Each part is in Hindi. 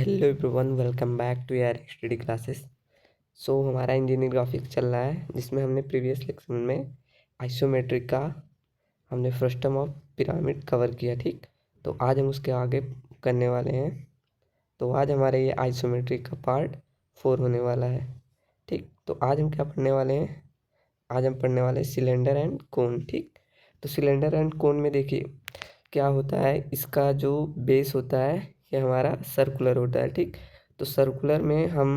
Hello everyone, welcome back to यार स्टडी क्लासेस। हमारा इंजीनियरिंग ग्राफिक्स चल रहा है, जिसमें हमने प्रीवियस लेक्चर में आइसोमेट्रिक का हमने फ्रस्टम ऑफ पिरामिड कवर किया। ठीक, तो आज हम उसके आगे करने वाले हैं। तो आज हमारे ये आइसोमेट्रिक का पार्ट 4 होने वाला है। ठीक, तो आज हम क्या पढ़ने वाले हैं? आज हम पढ़ने वाले हैं सिलेंडर एंड कोन। ठीक, तो सिलेंडर एंड कोन में देखिए क्या होता है। इसका जो बेस होता है ये हमारा सर्कुलर होता है। ठीक, तो सर्कुलर में हम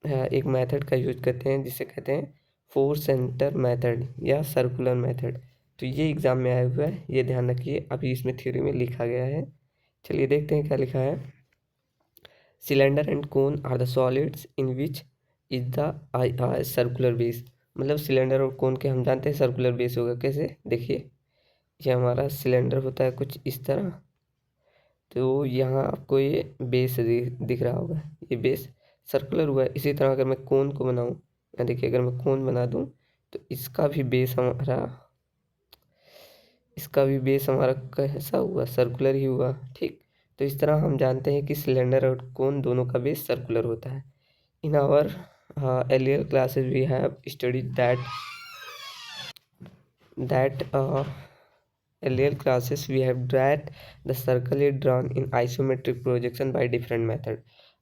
एक मेथड का यूज करते हैं जिसे कहते हैं फोर सेंटर मेथड या सर्कुलर मेथड। तो ये एग्जाम में आया हुआ है, ये ध्यान रखिए। अभी इसमें थ्योरी में लिखा गया है। चलिए देखते हैं क्या लिखा है। Cylinder and cone are the solids in which is the circular base. मतलब सिलेंडर और कोन के हम जानते हैं सर्कुलर बेस होगा। कैसे? देखिए, ये हमारा सिलेंडर होता है कुछ इस तरह। तो यहाँ आपको ये बेस दिख रहा होगा, ये बेस सर्कुलर हुआ है। इसी तरह अगर मैं कोन को बनाऊँ, यहाँ देखिए, अगर मैं कोन बना दूँ तो इसका भी बेस हमारा कैसा हुआ? सर्कुलर ही हुआ। ठीक, तो इस तरह हम जानते हैं कि सिलेंडर और कोन दोनों का बेस सर्कुलर होता है। In our earlier classes we have studied that earlier classes we have that the circle is drawn in isometric projection by different method।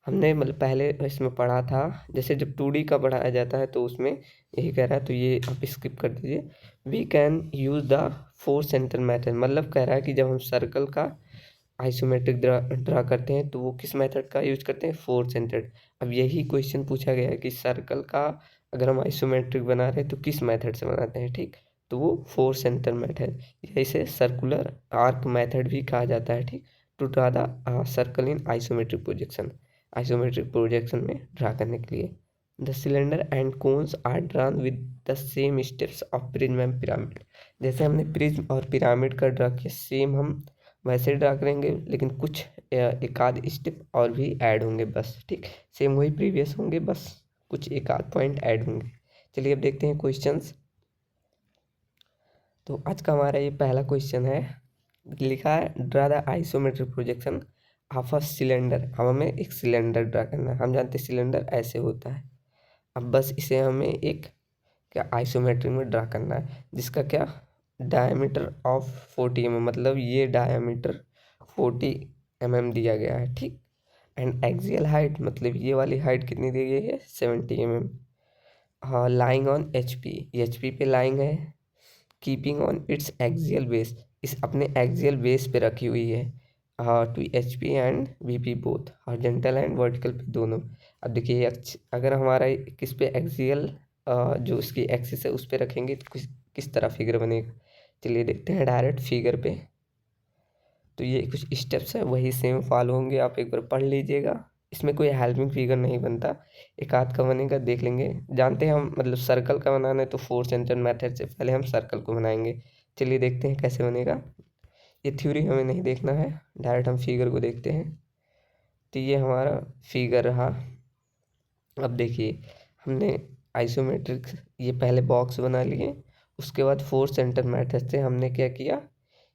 हमने मतलब पहले इसमें पढ़ा था, जैसे जब 2D का पढ़ाया जाता है तो उसमें यही कह रहा है, तो ये आप स्किप कर दीजिए। We can use the four centre method, मतलब कह रहा है कि जब हम सर्कल का आइसोमेट्रिक ड्रा करते हैं तो वो किस मेथड का यूज करते हैं? Four centred. अब यही क्वेश्चन पूछा गया है कि सर्कल का अगर हम आइसोमेट्रिक बना रहे हैं तो किस मेथड से बनाते हैं। ठीक, तो वो फोर सेंटर मेथड या इसे सर्कुलर आर्क मेथड भी कहा जाता है। ठीक, to draw the circle in isometric projection, isometric projection में ड्रा करने के लिए। The cylinder and cones are drawn with the same steps of prism and pyramid. जैसे हमने प्रिज्म और पिरामिड का ड्रा किया, सेम हम वैसे ड्रा करेंगे, लेकिन कुछ एक आध स्टेप और भी ऐड होंगे बस। ठीक, सेम वही प्रीवियस होंगे, बस कुछ एक आध पॉइंट ऐड होंगे। चलिए अब देखते हैं क्वेश्चंस। तो आज का हमारा ये पहला क्वेश्चन है, लिखा है draw the isometric projection of a cylinder. अब हमें एक सिलेंडर ड्रा करना है। हम जानते हैं सिलेंडर ऐसे होता है। अब बस इसे हमें एक क्या आइसोमेट्रिक में ड्रा करना है, जिसका क्या डायमीटर ऑफ 40 mm, मतलब ये डायमीटर 40 mm दिया गया है। ठीक, एंड एक्सियल हाइट, मतलब ये वाली हाइट कितनी दी गई है? 70 mm। हाँ, लाइंग ऑन एच पी पे लाइंग है। Keeping on its axial base, इस अपने एक्सियल बेस पे रखी हुई है। हाँ, to H P and V P both, horizontal and vertical पे दोनों। अब देखिए, अगर हमारा किस पे एक्सियल जो उसकी एक्सिस है उस पे रखेंगे तो किस तरह फिगर बनेगा। चलिए देखते हैं डायरेक्ट फिगर पे। तो ये कुछ स्टेप्स है, वही सेम फॉलो होंगे, आप एक बार पढ़ लीजिएगा। इसमें कोई हेल्पिंग फिगर नहीं बनता, एक आध का बनेगा, देख लेंगे। जानते हैं हम, मतलब सर्कल का बनाना है तो फोर सेंटर मेथड से पहले हम सर्कल को बनाएंगे। चलिए देखते हैं कैसे बनेगा। ये थ्योरी हमें नहीं देखना है, डायरेक्ट हम फिगर को देखते हैं। तो ये हमारा फिगर रहा। अब देखिए, हमने आइसोमेट्रिक ये पहले बॉक्स बना लिए, उसके बाद फोर सेंटर मेथड से हमने क्या किया?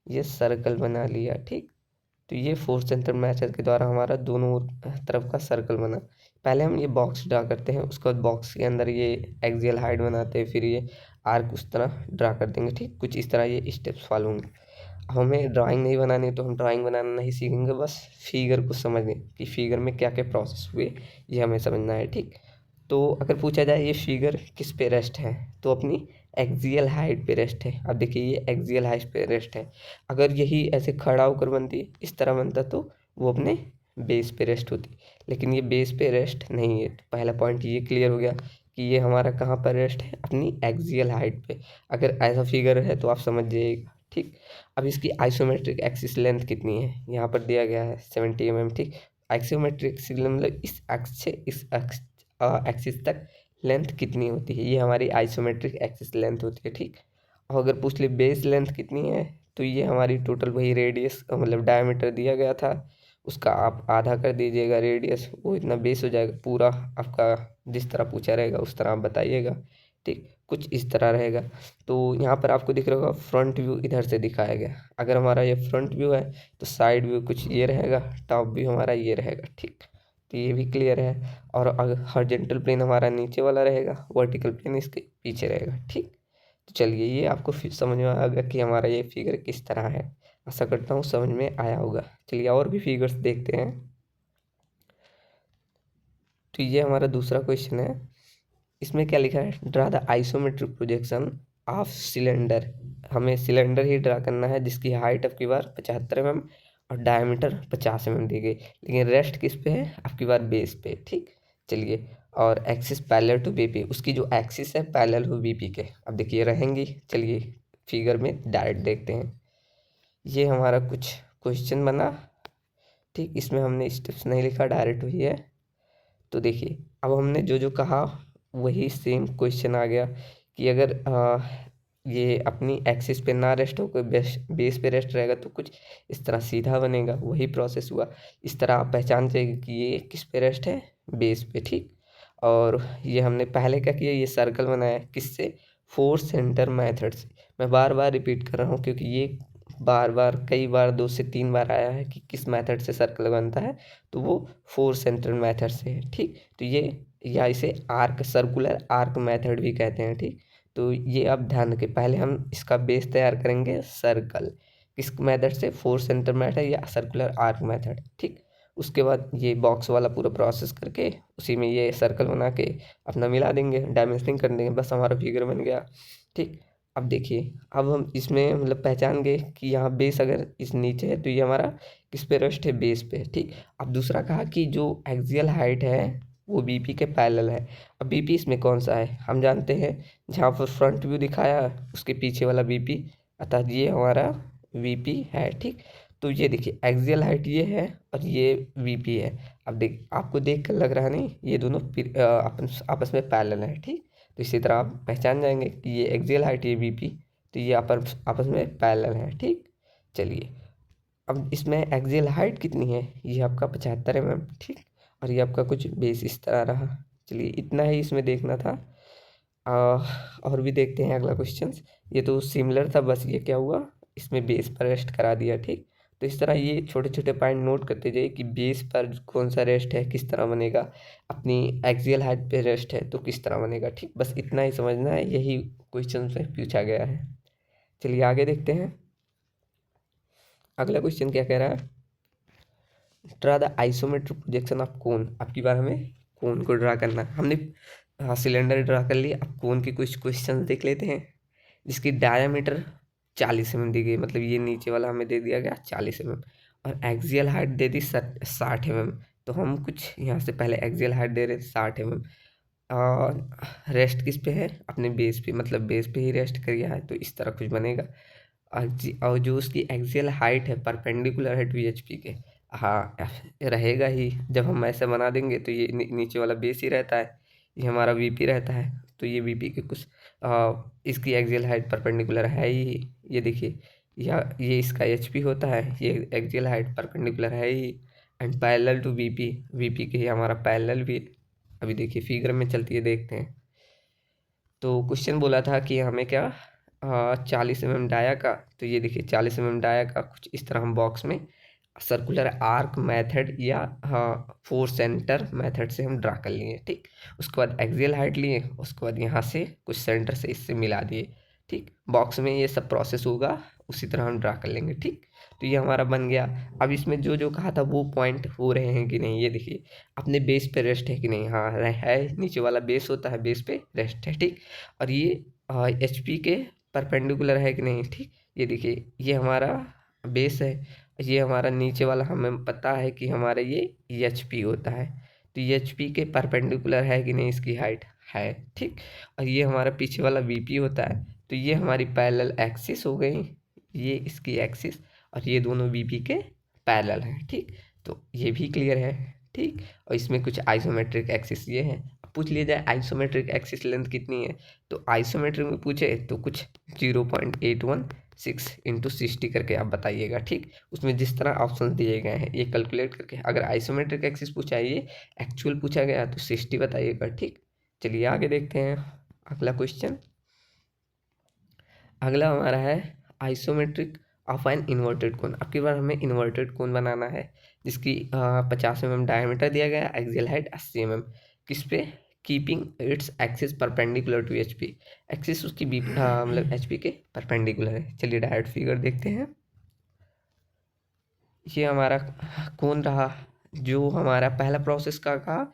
ये सर्कल बना लिया। ठीक, तो ये फोर सेंटर मेथड के द्वारा हमारा दोनों तरफ का सर्कल बना। पहले हम ये बॉक्स ड्रा करते हैं, उसके बाद बॉक्स के अंदर ये एक्सियल हाइट बनाते हैं, फिर ये आर्क उस तरह ड्रा कर देंगे। ठीक, कुछ इस तरह ये स्टेप्स फॉलो होंगे। हमें ड्राइंग नहीं बनानी तो हम ड्राइंग बनाना नहीं सीखेंगे, बस फिगर को समझने कि फिगर में क्या क्या प्रोसेस हुए ये हमें समझना है। ठीक, तो अगर पूछा जाए ये फिगर किस पे रेस्ट है, तो अपनी एक्सियल हाइट पे रेस्ट है। अब देखिए, ये एक्सियल हाइट पे रेस्ट है। अगर यही ऐसे खड़ा होकर बनती, इस तरह बनता, तो वो अपने बेस पे रेस्ट होती, लेकिन ये बेस पे रेस्ट नहीं है। तो पहला पॉइंट ये क्लियर हो गया कि ये हमारा कहाँ पर रेस्ट है? अपनी एक्सियल हाइट पे। अगर ऐसा फिगर है तो आप समझ जाइएगा। ठीक, अब इसकी आइसोमेट्रिक एक्सिस लेंथ कितनी है? यहाँ पर दिया गया है 70 mm। ठीक, आइसोमेट्रिक एक्सिस मतलब इस एक्स से इस एक्सिस तक लेंथ कितनी होती है? ये हमारी आइसोमेट्रिक एक्सिस लेंथ होती है। ठीक, और अगर पूछ ले बेस लेंथ कितनी है, तो ये हमारी टोटल वही रेडियस मतलब डायमीटर दिया गया था, उसका आप आधा कर दीजिएगा रेडियस, वो इतना बेस हो जाएगा। पूरा आपका जिस तरह पूछा रहेगा उस तरह आप बताइएगा। ठीक, कुछ इस तरह रहेगा। तो यहाँ पर आपको दिख रहा होगा फ्रंट व्यू इधर से दिखाया गया। अगर हमारा ये फ्रंट व्यू है तो साइड व्यू कुछ ये रहेगा, टॉप व्यू हमारा ये रहेगा। ठीक, तो ये भी क्लियर है। और अगर हॉरिजॉन्टल प्लेन हमारा नीचे वाला रहेगा, वर्टिकल प्लेन इसके पीछे रहेगा। ठीक, तो चलिए ये आपको फिर समझ में आएगा कि हमारा ये फिगर किस तरह है। आशा करता हूँ समझ में आया होगा। चलिए और भी फिगर्स देखते हैं। तो ये हमारा दूसरा क्वेश्चन है। इसमें क्या लिखा है, draw the isometric projection of cylinder. हमें सिलेंडर ही ड्रा करना है जिसकी हाइट आपकी बार 75 mm और डायमीटर 50 mm दी गई, लेकिन रेस्ट किस पे है, आपकी बार बेस पे। ठीक, चलिए, और एक्सिस पैरेलल टू बीपी, उसकी जो एक्सिस है पैरेलल हो बीपी के। अब देखिए रहेंगी। चलिए फिगर में डायरेक्ट देखते हैं। ये हमारा कुछ क्वेश्चन बना। ठीक, इसमें हमने स्टेप्स नहीं लिखा, डायरेक्ट हुई है। तो देखिए अब हमने जो जो कहा वही सेम क्वेश्चन आ गया कि अगर ये अपनी एक्सिस पे ना रेस्ट होकर बेस पे रेस्ट रहेगा तो कुछ इस तरह सीधा बनेगा। वही प्रोसेस हुआ। इस तरह आप पहचान जाएंगे कि ये किस पे रेस्ट है, बेस पे। ठीक, और ये हमने पहले क्या किया, ये सर्कल बनाया किससे, फोर्स सेंटर मेथड से। मैं बार बार रिपीट कर रहा हूँ क्योंकि ये बार बार कई बार 2 से 3 बार आया है कि किस मेथड से सर्कल बनता है, तो वो फोर्स सेंटर मेथड से है। ठीक, तो ये या इसे आर्क, सर्कुलर आर्क मेथड भी कहते हैं। ठीक, तो ये आप ध्यान रखें। पहले हम इसका बेस तैयार करेंगे सर्कल, किस मेथड से, फोर्स सेंटर मेथड या सर्कुलर आर्क मेथड। ठीक, उसके बाद ये बॉक्स वाला पूरा प्रोसेस करके उसी में ये सर्कल बना के अपना मिला देंगे, डायमेंशनिंग कर देंगे, बस हमारा फिगर बन गया। ठीक, अब देखिए, अब हम इसमें मतलब पहचान गए कि यहाँ बेस अगर इस नीचे है तो ये हमारा किस पे रेस्ट है, बेस पे। ठीक, अब दूसरा कहा कि जो एक्सियल हाइट है वो बीपी के पैरेलल है। अब बीपी इसमें कौन सा है, हम जानते हैं जहाँ पर फ्रंट व्यू दिखाया उसके पीछे वाला बीपी, अर्थात ये हमारा वीपी है। ठीक, तो ये देखिए एक्सियल हाइट ये है और ये वीपी है। अब देख, आपको देख कर लग रहा नहीं ये दोनों आपस में पैरेलल है। ठीक, तो इसी तरह आप पहचान जाएंगे कि ये एक्सियल हाइट, ये वीपी, तो ये आपस में पैरेलल है। ठीक, चलिए अब इसमें एक्सियल हाइट कितनी है, ये आपका 75 mm। ठीक, और ये आपका कुछ बेस इस तरह रहा। चलिए इतना ही इसमें देखना था। आ, और भी देखते हैं अगला क्वेश्चन। ये तो सिमिलर था, बस ये क्या हुआ, इसमें बेस पर रेस्ट करा दिया। ठीक, तो इस तरह ये छोटे छोटे पॉइंट नोट करते जाइए कि बेस पर कौन सा रेस्ट है, किस तरह बनेगा, अपनी एक्सियल हाइट पे रेस्ट है तो किस तरह बनेगा। ठीक, बस इतना ही समझना है, यही क्वेश्चन से पूछा गया है। चलिए आगे देखते हैं। अगला क्वेश्चन क्या कह रहा है, draw the isometric projection of cone. आपकी बार हमें कोन को ड्रा करना है। हमने सिलेंडर ड्रा कर लिया, अब कोन के कुछ क्वेश्चन देख लेते हैं। जिसकी डायमीटर 40 mm दी गई, मतलब ये नीचे वाला हमें दे दिया गया 40 mm, और एक्सियल हाइट दे दी 60 mm। तो हम कुछ यहाँ से पहले एक्सियल हाइट दे रहे 60 mm, और रेस्ट किस पे है, अपने बेस पे, मतलब बेस पे ही रेस्ट किया है, तो इस तरह कुछ बनेगा। और जो उसकी एक्सियल हाइट है परपेंडिकुलर है टू एच पी के, हाँ रहेगा ही। जब हम ऐसे बना देंगे तो ये नीचे वाला बेस ही रहता है, ये हमारा वीपी रहता है, तो ये वीपी के कुछ इसकी एक्सियल हाइट परपेंडिकुलर है ही। ये देखिए, या ये इसका एचपी होता है, ये एक्सियल हाइट परपेंडिकुलर है ही, and parallel to VP, VP के ही हमारा पैरेलल भी। अभी देखिए फिगर में चलती है, देखते हैं। तो क्वेश्चन बोला था कि हमें क्या 40 mm डाया का, तो ये देखिए 40 mm डाया का कुछ इस तरह हम बॉक्स में सर्कुलर आर्क मेथड या फोर सेंटर मेथड से हम ड्रा कर लिए। ठीक, उसके बाद एक्सियल हाइट लिए, उसके बाद यहाँ से कुछ सेंटर से इससे मिला दिए। ठीक, बॉक्स में ये सब प्रोसेस होगा, उसी तरह हम ड्रा कर लेंगे। ठीक, तो ये हमारा बन गया। अब इसमें जो जो कहा था वो पॉइंट हो रहे हैं कि नहीं, ये देखिए अपने बेस पे रेस्ट है कि नहीं, हाँ है, नीचे वाला बेस होता है, बेस पे रेस्ट है। ठीक, और ये एच पी के परपेंडिकुलर है कि नहीं। ठीक, ये देखिए ये हमारा बेस है, ये हमारा नीचे वाला हमें पता है कि हमारा ये एच पी होता है, तो एच पी के परपेंडिकुलर है कि नहीं इसकी हाइट है। ठीक, और ये हमारा पीछे वाला वी पी होता है, तो ये हमारी पैरेलल एक्सिस हो गई, ये इसकी एक्सिस, और ये दोनों वी पी के पैरेलल हैं। ठीक, तो ये भी क्लियर है। ठीक, और इसमें कुछ आइसोमेट्रिक एक्सिस ये है। पूछ लिया जाए आइसोमेट्रिक एक्सिस लेंथ कितनी है, तो आइसोमेट्रिक में पूछे तो कुछ 0.816 इंटू 60 करके आप बताइएगा। ठीक, उसमें जिस तरह ऑप्शन दिए गए हैं ये कैलकुलेट करके, अगर आइसोमेट्रिक एक्सिस पूछा है, ये एक्चुअल पूछा गया तो 60 बताइएगा। ठीक, चलिए आगे देखते हैं अगला क्वेश्चन। अगला हमारा है आइसोमेट्रिक ऑफ एन इन्वर्टेड कोन। अब की बार हमें इन्वर्टेड कोन बनाना है जिसकी 50 mm डायमीटर दिया गया, एक्सियल हाइट 80 mm, किस पे, keeping its axis perpendicular to H P, axis उसकी मतलब एच पी के परपेंडिकुलर है। चलिए डायरेक्ट फिगर देखते हैं। ये हमारा कौन रहा, जो हमारा पहला प्रोसेस का कहा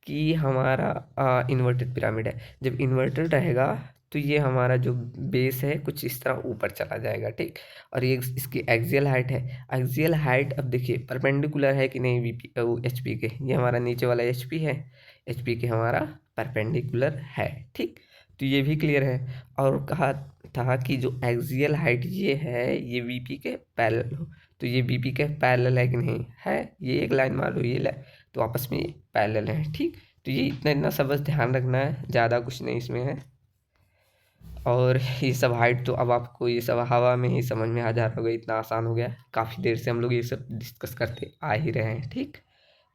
कि हमारा इन्वर्टेड पिरामिड है। जब इन्वर्टेड रहेगा तो ये हमारा जो बेस है कुछ इस तरह ऊपर चला जाएगा, ठीक। और ये इसकी एक्सियल हाइट है। एक्सियल हाइट अब देखिए परपेंडिकुलर है कि नहीं वीपी एच पी के, ये हमारा नीचे वाला एच पी है, एच पी के हमारा परपेंडिकुलर है, ठीक। तो ये भी क्लियर है। और कहा था कि जो एक्सियल हाइट ये है ये वीपी के पैरेलल हो, तो ये बीपी के पैरेलल है कि नहीं है, ये एक लाइन मान लो ये लाइन, तो आपस में ये पैरेलल है, ठीक। तो ये इतना इतना सब बस ध्यान रखना है, ज़्यादा कुछ नहीं इसमें है। और ये सब हाइट तो अब आपको ये सब हवा में ही समझ में आ जा रहा होगा, इतना आसान हो गया। काफ़ी देर से हम लोग ये सब डिस्कस करते आ ही रहे हैं, ठीक।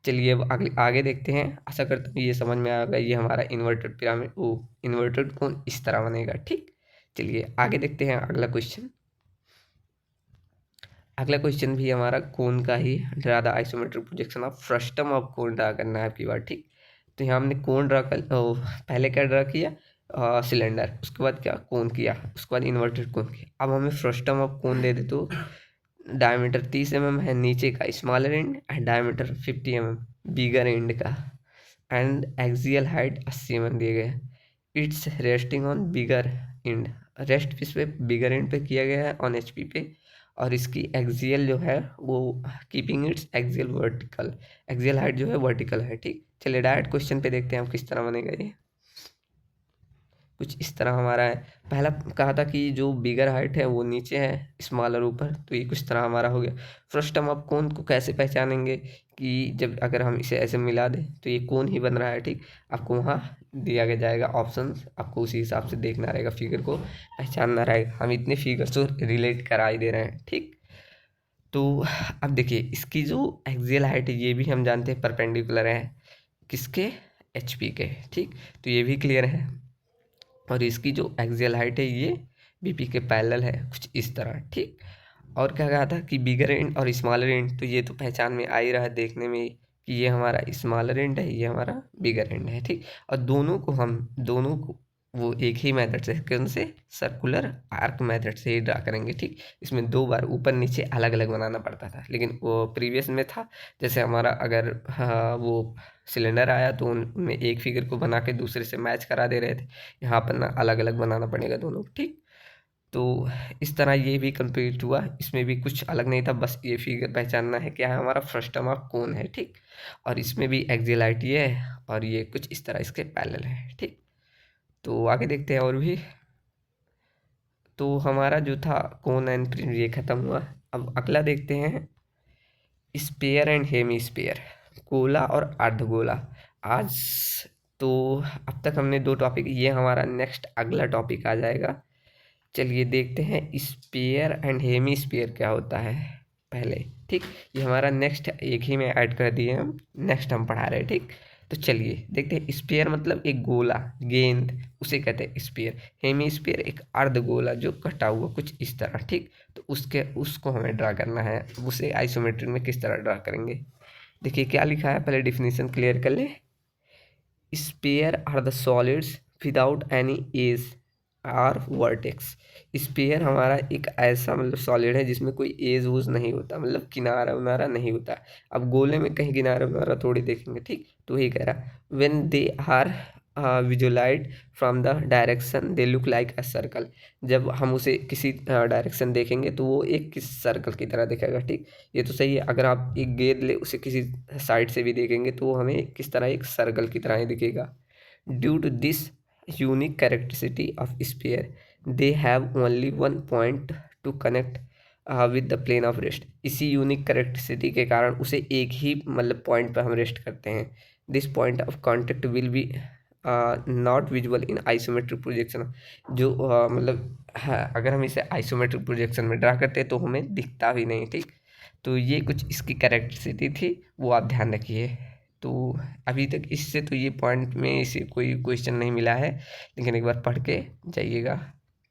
चलिए अब आगे देखते हैं। आशा करता हूँ ये समझ में आएगा। ये हमारा इन्वर्टेड पिरामिड, वो इन्वर्टेड कोन इस तरह बनेगा, ठीक। चलिए आगे देखते हैं अगला क्वेश्चन। अगला क्वेश्चन भी हमारा कोन का ही, draw the isometric projection of frustum of cone draw करना है आपकी बार, ठीक। तो यहाँ हमने कोन ड्रा कर, पहले क्या ड्रा किया, सिलेंडर, उसके बाद क्या कोन किया, उसके बाद इन्वर्टेड कोन किया। अब हमें फ्रस्टम ऑफ कोन दे दे तो डायमीटर 30 mm है नीचे का smaller and, and diameter 50 mm bigger and का, एंड एक्सियल हाइट 80 mm दिए गए। It's resting on bigger and, rest किस पे, बिगर एंड पे किया गया है, ऑन एचपी पे। और इसकी एक्सियल जो है वो keeping it's axial vertical, axial height जो है वर्टिकल है, ठीक। चलिए डायरेक्ट क्वेश्चन पे देखते हैं हम किस तरह बनेगा ये। कुछ इस तरह हमारा है। पहला कहा था कि जो बिगर हाइट है वो नीचे है, स्मॉलर ऊपर, तो ये कुछ तरह हमारा हो गया। फर्स्ट हम अब कोन को कैसे पहचानेंगे कि जब अगर हम इसे ऐसे मिला दें तो ये कोन ही बन रहा है, ठीक। आपको वहाँ दिया गया जाएगा ऑप्शन, आपको उसी हिसाब से देखना रहेगा, फिगर को पहचानना रहेगा। हम इतने फिगर को रिलेट करा ही दे रहे हैं, ठीक। तो अब देखिए इसकी जो एक्सियल हाइट है ये भी हम जानते हैं परपेंडिकुलर है किसके, एच पी के, ठीक। तो ये भी क्लियर है। और इसकी जो एक्सियल हाइट है ये बीपी के पैरेलल है, कुछ इस तरह, ठीक। और क्या कहा था कि बिगर एंड और स्मॉलर एंड, तो ये तो पहचान में आ ही रहा है देखने में कि ये हमारा स्मॉलर एंड है, ये हमारा बिगर एंड है, ठीक। और दोनों को वो एक ही मेथड से, कौन से, सर्कुलर आर्क मेथड से ही ड्रा करेंगे, ठीक। इसमें 2 बार ऊपर नीचे अलग अलग बनाना पड़ता था, लेकिन वो प्रीवियस में था जैसे हमारा अगर वो सिलेंडर आया तो उनमें एक फिगर को बना के दूसरे से मैच करा दे रहे थे। यहाँ पर ना अलग अलग बनाना पड़ेगा दोनों, ठीक। तो इस तरह ये भी कंप्लीट हुआ, इसमें भी कुछ अलग नहीं था, बस ये फिगर पहचानना है क्या है, हमारा फ्रस्टम ऑफ कोन है, ठीक। और इसमें भी एक्सियल हाइट ये है और ये कुछ इस तरह इसके पैरेलल है, ठीक। तो आगे देखते हैं और भी। तो हमारा जो था कोन एंड प्रिज्म ये खत्म हुआ। अब अगला देखते हैं स्पेयर एंड हेमी स्पेयर, गोला और अर्धगोला। आज तो अब तक हमने 2 टॉपिक, ये हमारा नेक्स्ट अगला टॉपिक आ जाएगा। चलिए देखते हैं स्पेयर एंड हेमी स्पेयर क्या होता है पहले, ठीक। ये हमारा नेक्स्ट एक ही में ऐड कर दिए हम, नेक्स्ट हम पढ़ा रहे हैं, ठीक। तो चलिए देखते हैं। स्पेयर मतलब एक गोला, गेंद, उसे कहते हैं स्पेयर। हेमी स्पेयर एक अर्ध गोला जो कटा हुआ कुछ इस तरह, ठीक। तो उसको हमें ड्रा करना है, उसे आइसोमेट्रिक में किस तरह ड्रा करेंगे। देखिए क्या लिखा है, पहले डिफिनीशन क्लियर कर ले। Sphere are the solids without any edge or vertex. Sphere हमारा एक ऐसा मतलब सॉलिड है जिसमें कोई एज वूज नहीं होता, मतलब किनारा उनारा नहीं होता। अब गोले में कहीं किनारा उनारा थोड़ी देखेंगे, ठीक। तो वही कह रहा, when they are visualise from the direction they look like a circle. जब हम उसे किसी डायरेक्शन देखेंगे तो वो एक किस सर्कल की तरह दिखेगा, ठीक। ये तो सही है। अगर आप एक गेंद ले उसे किसी साइड से भी देखेंगे तो वो हमें किस तरह, एक सर्कल की तरह ही दिखेगा। Due to this unique characteristic of sphere they have only one point to connect with the plane of rest. इसी यूनिक कैरेक्टरिस्टिक के कारण उसे एक ही मतलब पॉइंट पर हम रेस्ट करते हैं। This point of contact will be not visual in isometric projection. जो मतलब अगर हम इसे आइसोमेट्रिक प्रोजेक्शन में ड्रा करते हैं तो हमें दिखता भी नहीं, ठीक। तो ये कुछ इसकी कैरेक्टरिस्टिक थी, वो आप ध्यान रखिए। तो अभी तक इससे तो ये पॉइंट में इसे कोई क्वेश्चन नहीं मिला है, लेकिन एक बार पढ़ के जाइएगा।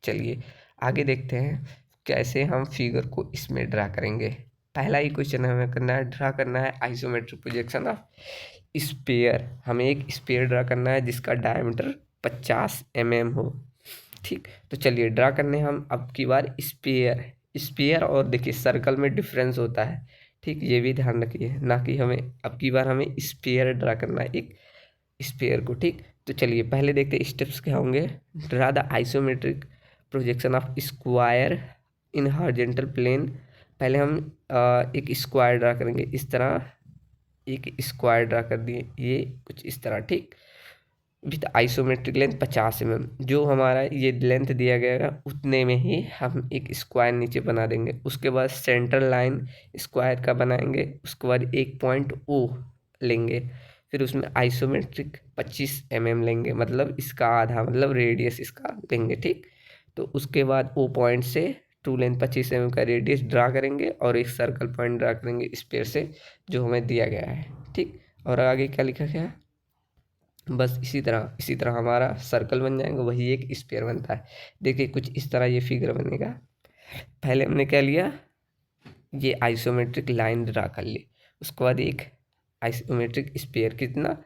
चलिए आगे देखते हैं। कैसे हम फिगर को इसमें ड्रा करेंगे। पहला ही क्वेश्चन हमें ड्रा करना है आइसोमेट्रिक प्रोजेक्शन ऑफ स्फीयर। हमें एक स्फीयर ड्रा करना है जिसका डायमीटर 50 mm हो। ठीक, तो चलिए ड्रा करने हम अब की बार स्फीयर और देखिए सर्कल में डिफरेंस होता है। ठीक, ये भी ध्यान रखिए, ना कि हमें अब की बार हमें स्फीयर ड्रा करना है एक स्फीयर को। ठीक, तो चलिए पहले देखते हैं स्टेप्स क्या होंगे। Draw the isometric projection of square in horizontal plane. पहले हम एक स्क्वायर ड्रा करेंगे, इस तरह एक स्क्वायर ड्रा कर दिए, ये कुछ इस तरह। ठीक, विथ आइसोमेट्रिक लेंथ 50 mm, जो हमारा ये लेंथ दिया गया उतने में ही हम एक स्क्वायर नीचे बना देंगे। उसके बाद सेंटर लाइन स्क्वायर का बनाएंगे, उसके बाद एक पॉइंट O लेंगे, फिर उसमें आइसोमेट्रिक 25 mm लेंगे, मतलब इसका आधा, मतलब रेडियस इसका लेंगे। ठीक, तो उसके बाद O पॉइंट से ट्रू लेंथ 25 mm का रेडियस ड्रा करेंगे और एक सर्कल पॉइंट ड्रा करेंगे स्पेयर से जो हमें दिया गया है। ठीक, और आगे क्या लिखा गया है, बस इसी तरह हमारा सर्कल बन जाएगा, वही एक स्फीयर बनता है। देखिए कुछ इस तरह ये फिगर बनेगा। पहले हमने क्या लिया, ये आइसोमेट्रिक लाइन ड्रा कर ली, उसके बाद एक आइसोमेट्रिक स्फीयर कितना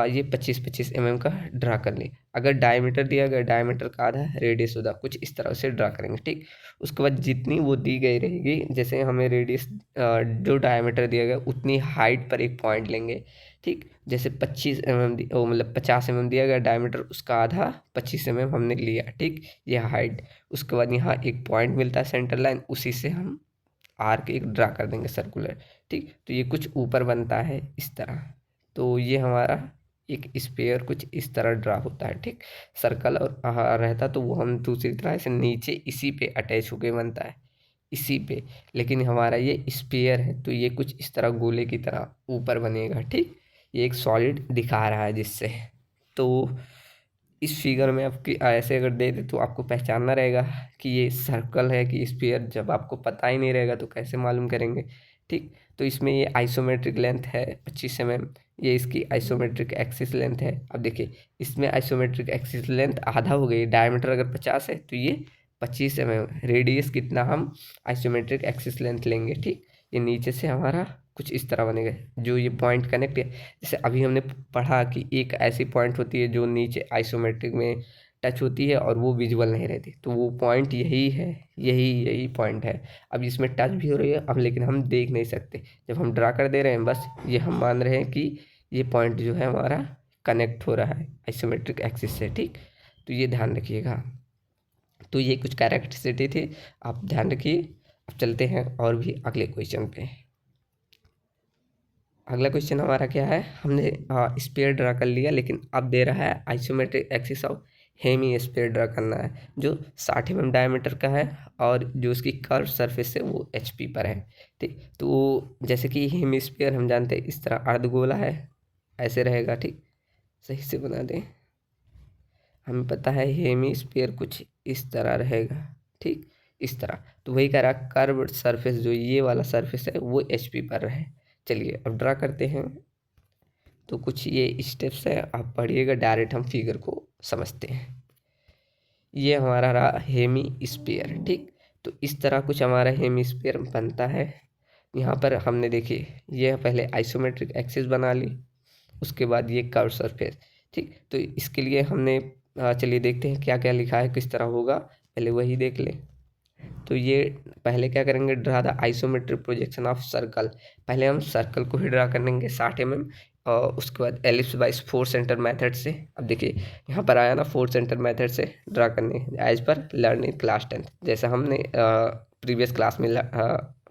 ये 25-25 mm का ड्रा कर ली। अगर डायमीटर दिया गया, डायमीटर का आधा रेडियस होगा, कुछ इस तरह से ड्रा करेंगे। ठीक, उसके बाद जितनी वो दी गई रहेगी, जैसे हमें रेडियस जो डायमीटर दिया गया उतनी हाइट पर एक पॉइंट लेंगे। ठीक, जैसे 25 mm मतलब 50 mm दिया गया डायमीटर, उसका आधा 25 mm हमने लिया। ठीक, ये हाइट, उसके बाद यहाँ एक पॉइंट मिलता है सेंटर लाइन, उसी से हम आर्क एक ड्रा कर देंगे सर्कुलर। ठीक, तो ये कुछ ऊपर बनता है इस तरह, तो ये हमारा एक स्फीयर कुछ इस तरह ड्रा होता है। ठीक, सर्कल और रहता तो वो हम दूसरी तरह से नीचे इसी पे अटैच होके बनता है, इसी पे, लेकिन हमारा ये स्फीयर है तो ये कुछ इस तरह गोले की तरह ऊपर बनेगा। ठीक, ये एक सॉलिड दिखा रहा है जिससे, तो इस फिगर में आपकी ऐसे अगर दे दे तो आपको पहचानना रहेगा कि ये सर्कल है कि स्फीयर। जब आपको पता ही नहीं रहेगा तो कैसे मालूम करेंगे। ठीक, तो इसमें ये आइसोमेट्रिक लेंथ है 25 mm, ये इसकी आइसोमेट्रिक एक्सिस लेंथ है। अब देखिए इसमें आइसोमेट्रिक एक्सिस लेंथ आधा हो गई, डायमीटर अगर 50 है तो ये 25 mm, रेडियस कितना हम आइसोमेट्रिक एक्सिस लेंथ लेंगे। ठीक, ये नीचे से हमारा कुछ इस तरह बनेगा, जो ये पॉइंट कनेक्ट है। जैसे अभी हमने पढ़ा कि एक ऐसी पॉइंट होती है जो नीचे आइसोमेट्रिक में टच होती है और वो विजुअल नहीं रहती, तो वो पॉइंट यही है, यही पॉइंट है। अब इसमें टच भी हो रही है अब, लेकिन हम देख नहीं सकते, जब हम ड्रा कर दे रहे हैं बस ये हम मान रहे हैं कि ये पॉइंट जो है हमारा कनेक्ट हो रहा है आइसोमेट्रिक एक्सिस से। ठीक, तो ये ध्यान रखिएगा। तो ये कुछ कैरेक्टरिस्टिक थे, आप ध्यान रखिए। अब चलते हैं और भी अगले क्वेश्चन पे। अगला क्वेश्चन हमारा क्या है, हमने स्फीयर ड्रा कर लिया, लेकिन अब दे रहा है isometric axis of hemisphere draw करना है जो 60 mm डायमीटर का है और जो उसकी कर्व सरफेस है वो HP पर है। ठीक, तो जैसे कि हेमी स्फीयर हम जानते हैं इस तरह अर्धगोला है, ऐसे रहेगा। ठीक, सही से बना दें, हमें पता है हेमी स्फीयर कुछ इस तरह रहेगा। ठीक, इस तरह, तो वही कह रहा कर्व सरफेस जो ये वाला सरफेस है वो HP पर रहे। चलिए अब ड्रा करते हैं। तो कुछ ये स्टेप्स है, आप पढ़िएगा, डायरेक्ट हम फिगर को समझते हैं। ये हमारा रहा हेमी स्फीयर। ठीक, तो इस तरह कुछ हमारा हेमी स्फीयर बनता है। यहाँ पर हमने देखिए ये पहले आइसोमेट्रिक एक्सिस बना ली, उसके बाद ये कर्व सरफेस। ठीक, तो इसके लिए हमने चलिए देखते हैं क्या क्या लिखा है, किस तरह होगा, पहले वही देख लें। तो ये पहले क्या करेंगे, draw the isometric projection of circle. पहले हम सर्कल को ही ड्रा करेंगे 60 mm, और उसके बाद एलिप्स बाय 4 सेंटर मेथड से। अब देखिए यहाँ पर आया ना 4 सेंटर मेथड से ड्रा करने एज पर लर्न इन क्लास 10, जैसा हमने प्रीवियस क्लास में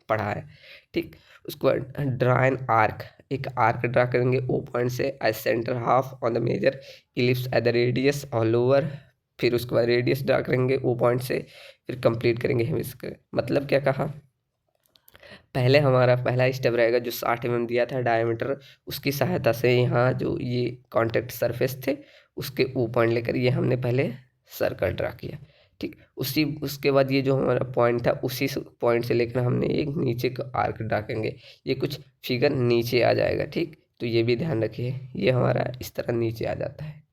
पढ़ा है। ठीक, उसके बाद ड्रा एन आर्क, एक आर्क ड्रा करेंगे O पॉइंट से as centre half on the major ellipse at the radius और लोअर, फिर उसके बाद रेडियस ड्रा करेंगे O पॉइंट से, फिर कंप्लीट करेंगे हेमिस्फीयर। मतलब क्या कहा, पहले हमारा पहला स्टेप रहेगा जो 60 mm दिया था डायमीटर, उसकी सहायता से यहाँ जो ये कॉन्टैक्ट सरफेस थे उसके O पॉइंट लेकर ये हमने पहले सर्कल ड्रा किया। ठीक, उसके बाद ये जो हमारा पॉइंट था उसी पॉइंट से लेकर हमने एक नीचे का आर्क ड्रा करेंगे, ये कुछ फिगर नीचे आ जाएगा। ठीक, तो ये भी ध्यान रखिए, ये हमारा इस तरह नीचे आ जाता है।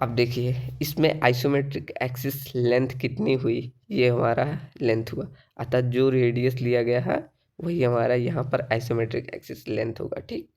अब देखिए इसमें आइसोमेट्रिक एक्सिस लेंथ कितनी हुई, ये हमारा लेंथ हुआ, अतः जो रेडियस लिया गया है वही हमारा यहाँ पर आइसोमेट्रिक एक्सिस लेंथ होगा। ठीक,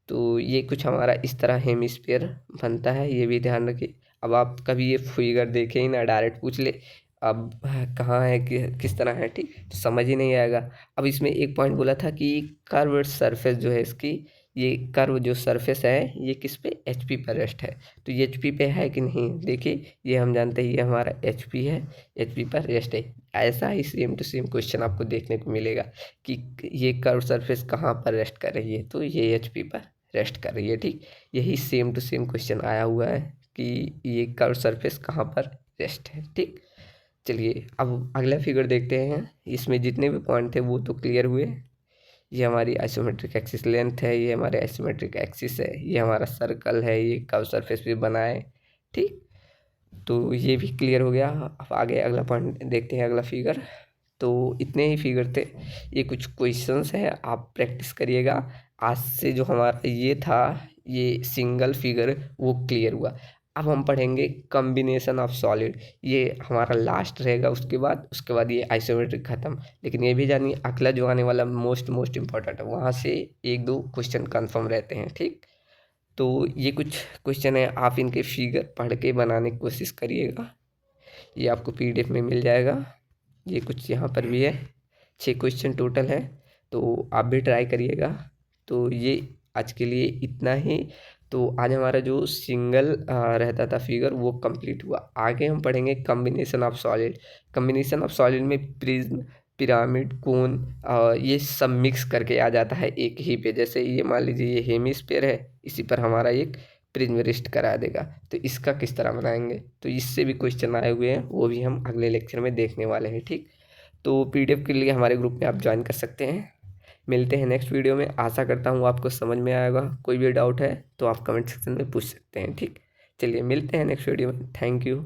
तो ये कुछ हमारा इस तरह हेमिस्फीयर बनता है, ये भी ध्यान रखिए। अब आप कभी ये फिगर देखें ही ना, डायरेक्ट पूछ ले अब कहाँ है कि किस तरह है, ठीक, तो समझ ही नहीं आएगा। अब इसमें एक पॉइंट बोला था कि कर्व सरफेस जो है इसकी, ये कर्व जो सरफेस है ये किस पे, एचपी पर रेस्ट है। तो ये एचपी पे है कि नहीं, देखिए ये हम जानते हैं ये हमारा एचपी है, एचपी पर रेस्ट है। ऐसा ही सेम टू सेम क्वेश्चन आपको देखने को मिलेगा कि ये कर्व सरफेस कहाँ पर रेस्ट कर रही है, तो ये एचपी पर रेस्ट कर रही है। ठीक, यही सेम टू सेम क्वेश्चन आया हुआ है कि ये कर्व सरफेस कहाँ पर रेस्ट है। ठीक, चलिए अब अगला फिगर देखते हैं। इसमें जितने भी पॉइंट थे वो तो क्लियर हुए। ये हमारी आइसोमेट्रिक एक्सिस लेंथ है, ये हमारे आइसोमेट्रिक एक्सिस है, ये हमारा सर्कल है, ये कर्व सरफेस भी बना है। ठीक, तो ये भी क्लियर हो गया। अब आगे अगला पॉइंट देखते हैं, अगला फिगर। तो इतने ही फिगर थे, ये कुछ क्वेश्चंस हैं, आप प्रैक्टिस करिएगा। आज से जो हमारा ये था, ये सिंगल फिगर वो क्लियर हुआ। अब हम पढ़ेंगे कॉम्बिनेशन ऑफ सॉलिड, ये हमारा लास्ट रहेगा। उसके बाद ये आइसोमेट्रिक खत्म। लेकिन ये भी जानिए अगला जो आने वाला मोस्ट इम्पोर्टेंट है, वहाँ से एक दो क्वेश्चन कन्फर्म रहते हैं। ठीक, तो ये कुछ क्वेश्चन है, आप इनके फिगर पढ़ के बनाने की कोशिश करिएगा, ये आपको पीडीएफ में मिल जाएगा। ये कुछ यहाँ पर भी है, 6 क्वेश्चन टोटल है, तो आप भी ट्राई करिएगा। तो ये आज के लिए इतना ही। तो आज हमारा जो सिंगल रहता था फिगर वो कंप्लीट हुआ। आगे हम पढ़ेंगे combination of solid. Combination of solid में प्रिज्म, पिरामिड, कोन ये सब मिक्स करके आ जाता है एक ही पे। जैसे ये मान लीजिए ये हेमिस्फीयर है, इसी पर हमारा एक प्रिज्म रेस्ट करा देगा, तो इसका किस तरह बनाएंगे, तो इससे भी क्वेश्चन आए हुए हैं, वो भी हम अगले लेक्चर में देखने वाले हैं। ठीक, तो पीडीएफ के लिए हमारे ग्रुप में आप ज्वाइन कर सकते हैं। मिलते हैं नेक्स्ट वीडियो में। आशा करता हूँ आपको समझ में आएगा। कोई भी डाउट है तो आप कमेंट सेक्शन में पूछ सकते हैं। ठीक, चलिए मिलते हैं नेक्स्ट वीडियो में। Thank you.